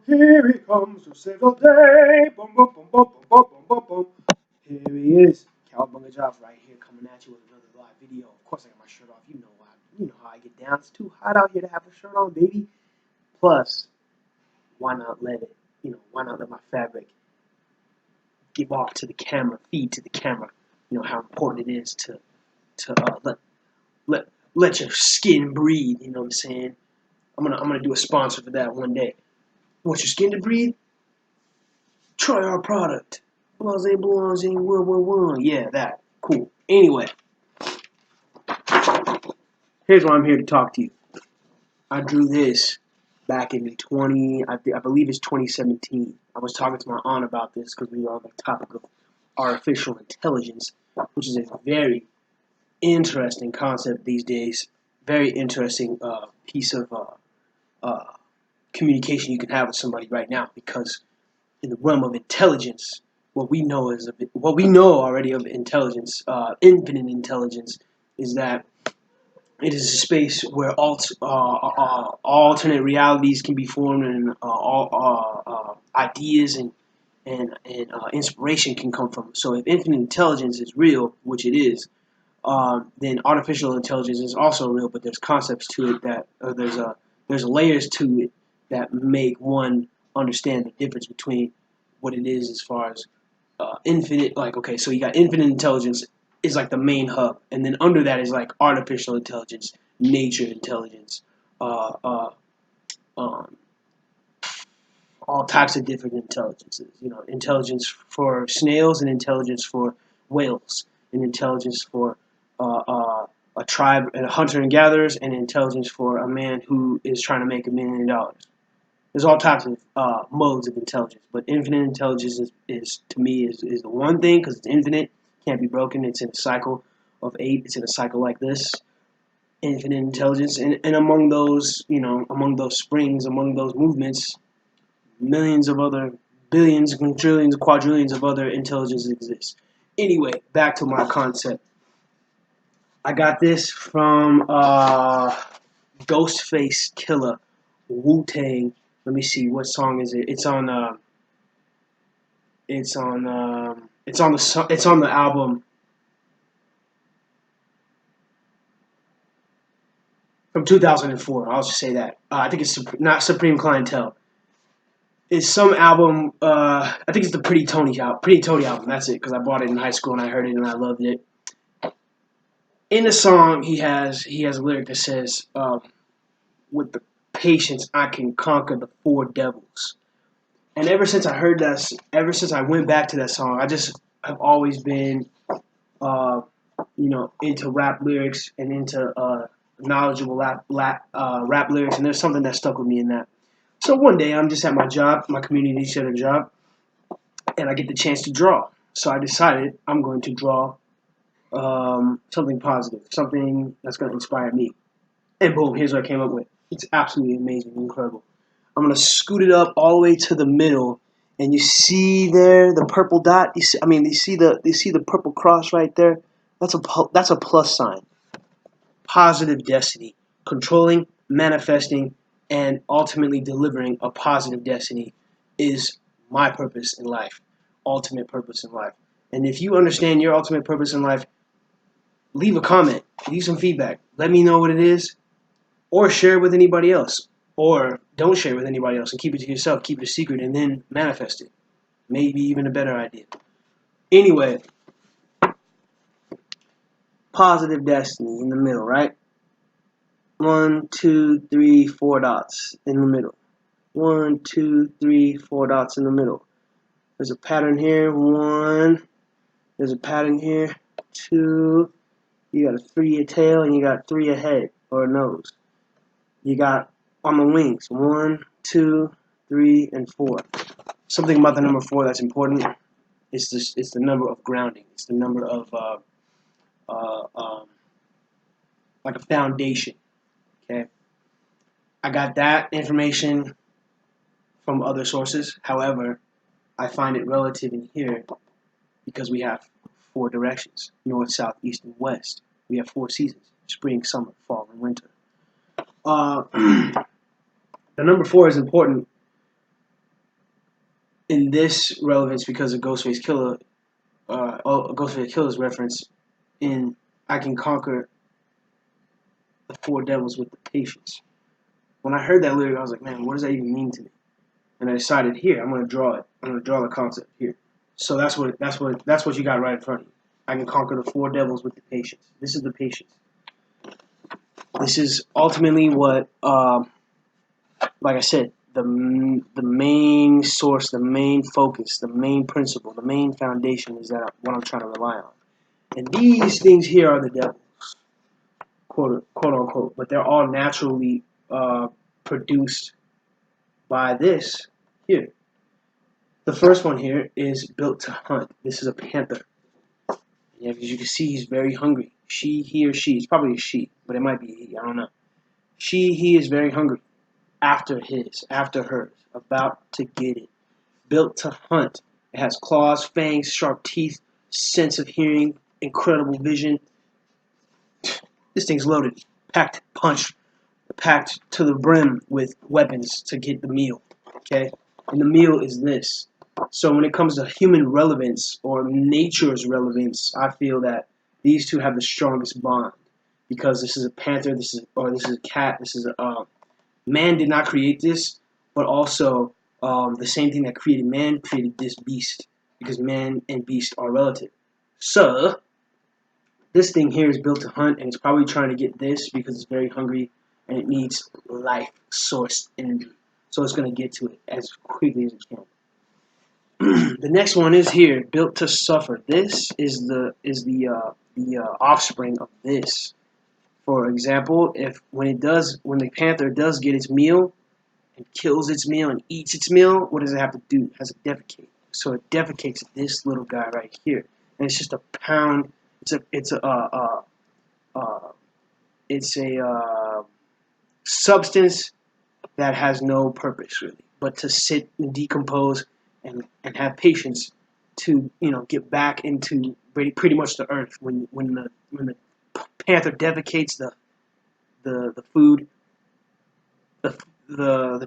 Here he comes to save the day. Here he is, CowabungahGeoff, right here, coming at you with another live video. Of course, I got my shirt off. You know why? You know how I get down. It's too hot out here to have a shirt on, baby. Plus, why not let it? Why not let my fabric give off to the camera, feed to the camera? You know how important it is to let your skin breathe. You know what I'm saying? I'm gonna do a sponsor for that one day. Want your skin to breathe? Try our product. Yeah, that. Cool. Anyway, here's why I'm here to talk to you. I drew this back in I believe it's 2017. I was talking to my aunt about this because we were on the topic of artificial intelligence, which is a very interesting concept these days. Very interesting piece of communication you can have with somebody right now, because in the realm of intelligence, what we know already of intelligence, infinite intelligence, is that it is a space where alternate realities can be formed, and ideas and inspiration can come from. So if infinite intelligence is real, which it is, then artificial intelligence is also real. But there's concepts to it that there's layers to it that make one understand the difference between what it is as far as infinite. Like, okay, so you got infinite intelligence is like the main hub, and then under that is like artificial intelligence, nature intelligence, uh, uh, um, all types of different intelligences. Intelligence for snails, and intelligence for whales, and intelligence for a tribe, and a hunter and gatherers, and intelligence for a man who is trying to make $1 million. There's all types of modes of intelligence, but infinite intelligence is to me is the one thing, because it's infinite, can't be broken. It's in a cycle of 8. It's in a cycle like this, infinite intelligence, and among those, among those springs, among those movements, millions of other billions, trillions, quadrillions of other intelligences exist. Anyway, back to my concept. I got this from Ghostface Killer, Wu-Tang. Let me see, what song is it? It's on the album from 2004. I'll just say that. I think it's not Supreme Clientele. It's some album. I think it's the Pretty Tony album. That's it, because I bought it in high school and I heard it and I loved it. In the song, he has a lyric that says, "With the patience, I can conquer the 4 devils." And ever since I heard that, ever since I went back to that song, I just have always been, into rap lyrics and into knowledgeable rap lyrics. And there's something that stuck with me in that. So one day, I'm just at my job, my community center job, and I get the chance to draw. So I decided I'm going to draw something positive, something that's going to inspire me. And boom, here's what I came up with. It's absolutely amazing, incredible. I'm going to scoot it up all the way to the middle, and you see there the purple dot. You see the purple cross right there. That's a plus sign. Positive destiny, controlling, manifesting, and ultimately delivering a positive destiny is my purpose in life, ultimate purpose in life. And if you understand your ultimate purpose in life, leave a comment, leave some feedback, let me know what it is, or share it with anybody else, or don't share it with anybody else and keep it to yourself, keep it a secret, and then manifest it. Maybe even a better idea. Anyway, positive destiny in the middle, right? 1, 2, 3, 4 dots in the middle. 1, 2, 3, 4 dots in the middle. There's a pattern here. 1. There's a pattern here. 2. You got a 3 a tail, and you got 3 a head or a nose. You got on the wings 1, 2, 3, and 4. Something about the number 4 that's important. It's the number of grounding. It's the number of like a foundation. Okay. I got that information from other sources. However, I find it relative in here because we have 4 directions: north, south, east, and west. We have 4 seasons: spring, summer, fall, and winter. The number 4 is important in this relevance because of Ghostface Killer's reference in I can conquer the 4 devils with the patience. When I heard that lyric, I was like, man, what does that even mean to me? And I decided, here, I'm gonna draw it. I'm gonna draw the concept here. So that's what you got right in front of you. I can conquer the 4 devils with the patience. This is the patience. This is ultimately what, like I said, the main source, the main focus, the main principle, the main foundation is that what I'm trying to rely on. And these things here are the devils, quote unquote, but they're all naturally produced by this here. The first one here is built to hunt. This is a panther. Yeah, as you can see, he's very hungry. He or she, it's probably a she, but it might be he, I don't know. He is very hungry. After hers, about to get it. Built to hunt. It has claws, fangs, sharp teeth, sense of hearing, incredible vision. This thing's loaded, packed to the brim with weapons to get the meal. Okay, and the meal is this. So when it comes to human relevance or nature's relevance, I feel that these two have the strongest bond because this is a panther, this is a cat, this is a man did not create this, but also the same thing that created man created this beast because man and beast are relative. So this thing here is built to hunt, and it's probably trying to get this because it's very hungry and it needs life source energy. So it's going to get to it as quickly as it can. The next one is here, built to suffer. This is the offspring of this. For example, when the panther does get its meal and kills its meal and eats its meal, what does it have to do? It has to defecate. So it defecates this little guy right here, and it's just a pound. It's a substance that has no purpose really, but to sit and decompose and have patience to get back into pretty much the earth when the panther defecates the food. The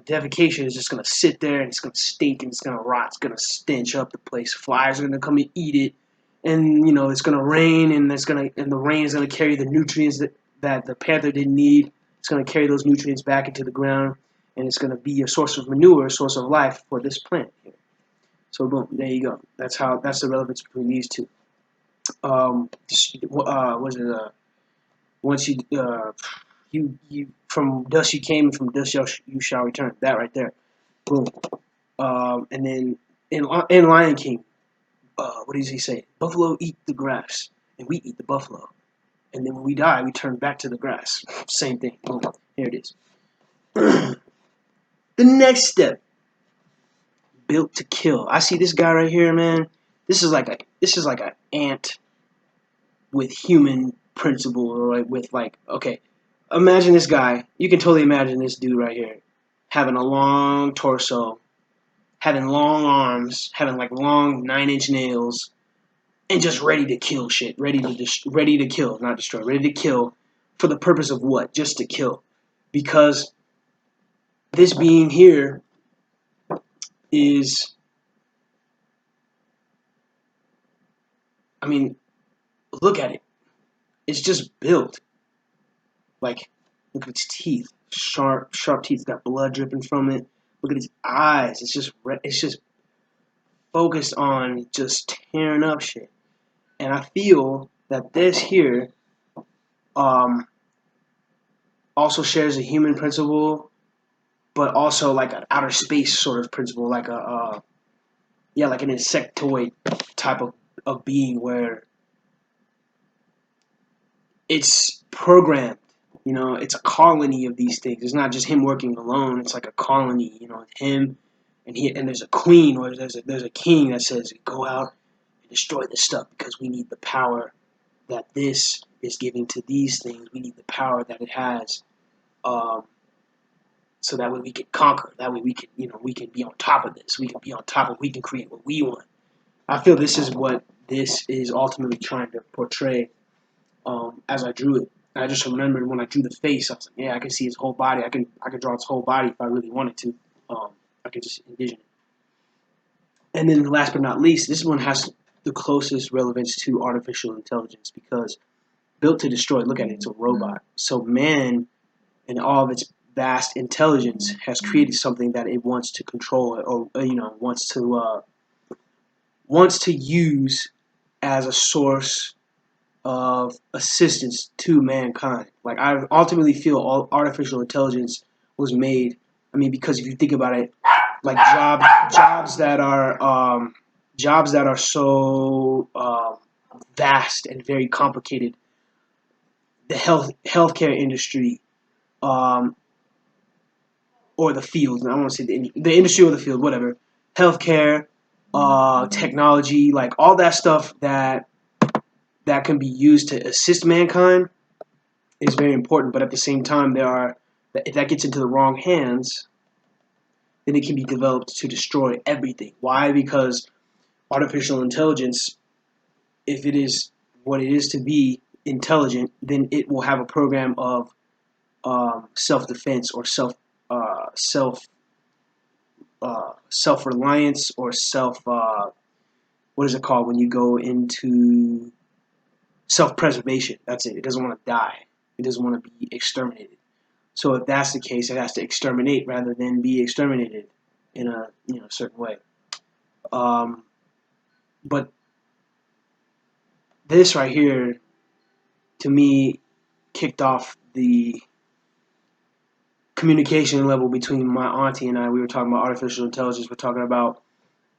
defecation is just gonna sit there and it's gonna stink and it's gonna rot. It's gonna stench up the place. Flies are gonna come and eat it, and it's gonna rain and the rain is gonna carry the nutrients that the panther didn't need. It's gonna carry those nutrients back into the ground, and it's gonna be a source of manure, a source of life for this plant here. So boom, there you go. That's the relevance between these two. Once you from dust you came, and from dust you shall return. That right there, boom. And then in Lion King, what does he say? Buffalo eat the grass, and we eat the buffalo. And then when we die, we turn back to the grass. Same thing. Boom. Here it is. The next step, built to kill. I see this guy right here, man. This is like an ant with human principle, or with okay. Imagine this guy. You can totally imagine this dude right here having a long torso, having long arms, having like long 9-inch nails, and just ready to kill shit. Ready to kill, not destroy. Ready to kill for the purpose of what? Just to kill. Because this being here is, I mean, look at it. It's just built. Like, look at its teeth. Sharp teeth. Got blood dripping from it. Look at its eyes. It's just focused on just tearing up shit. And I feel that this here also shares a human principle, but also like an outer space sort of principle, like like an insectoid type of being where it's programmed. It's a colony of these things. It's not just him working alone. It's like a colony. Him and there's a queen or there's a king that says go out and destroy this stuff because we need the power that this is giving to these things. We need the power that it has, so that way we can conquer. That way we can be on top of this. We can create what we want. I feel this is what this is ultimately trying to portray as I drew it. And I just remembered when I drew the face, I was like, yeah, I can see his whole body. I can draw his whole body if I really wanted to. I can just envision it. And then last but not least, this one has the closest relevance to artificial intelligence because built to destroy, look at it, it's a robot. So man, in all of its vast intelligence, has created something that it wants to control or wants to use as a source of assistance to mankind. Like I ultimately feel all artificial intelligence was made. I mean, because if you think about it, like jobs that are so vast and very complicated. The healthcare industry, um, or the field. I don't want to say the industry or the field, whatever. Healthcare, technology, like all that stuff that can be used to assist mankind is very important. But at the same time, if that gets into the wrong hands, then it can be developed to destroy everything. Why? Because artificial intelligence, if it is what it is to be intelligent, then it will have a program of self-defense or self-reliance or what is it called when you go into self-preservation? That's it. It doesn't want to die. It doesn't want to be exterminated. So if that's the case, it has to exterminate rather than be exterminated in a certain way. But this right here, to me, kicked off the communication level between my auntie and I. We were talking about artificial intelligence. We're talking about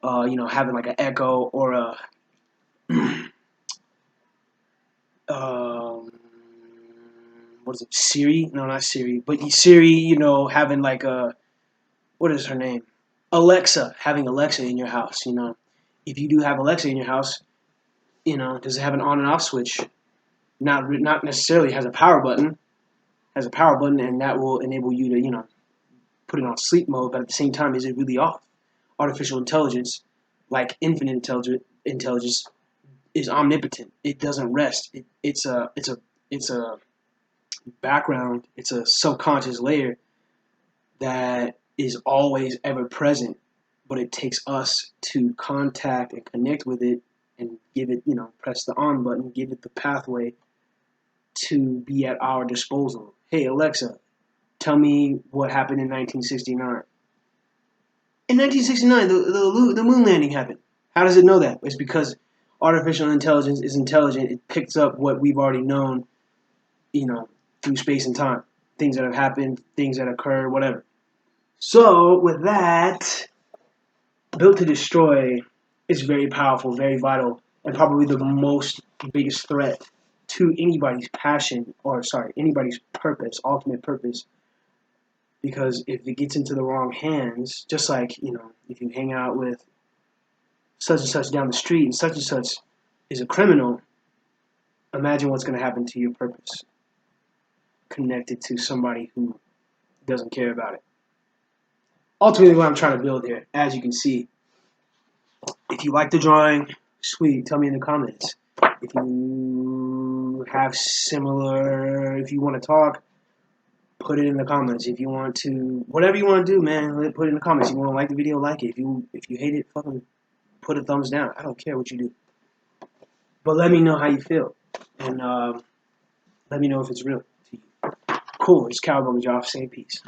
having like an echo or a what is it, Siri? No, not Siri, but Siri, having like what is her name? Alexa, having Alexa in your house, If you do have Alexa in your house, does it have an on and off switch? Not necessarily has a power button. And that will enable you to, put it on sleep mode, but at the same time, is it really off? Artificial intelligence, like infinite intelligence, is omnipotent. It doesn't rest. It's a background. It's a subconscious layer that is always ever present, but it takes us to contact and connect with it and give it, press the on button, give it the pathway to be at our disposal. Hey Alexa, tell me what happened in 1969. In 1969, the moon landing happened. How does it know that? It's because artificial intelligence is intelligent. It picks up what we've already known, through space and time. Things that have happened, things that occur, whatever. So, with that, Built to Destroy is very powerful, very vital, and probably the biggest threat to anybody's passion, anybody's purpose, ultimate purpose. Because if it gets into the wrong hands, just like, if you hang out with such and such down the street and such is a criminal, imagine what's going to happen to your purpose connected to somebody who doesn't care about it. Ultimately, what I'm trying to build here, as you can see, if you like the drawing, sweet, tell me in the comments. If you have if you want to talk, put it in the comments. If you want to, whatever you want to do, man, put it in the comments. If you want to like the video, like it. If you hate it, fucking put a thumbs down. I don't care what you do. But let me know how you feel. And let me know if it's real to you. Cool, it's CowabungahGeoff. Say peace.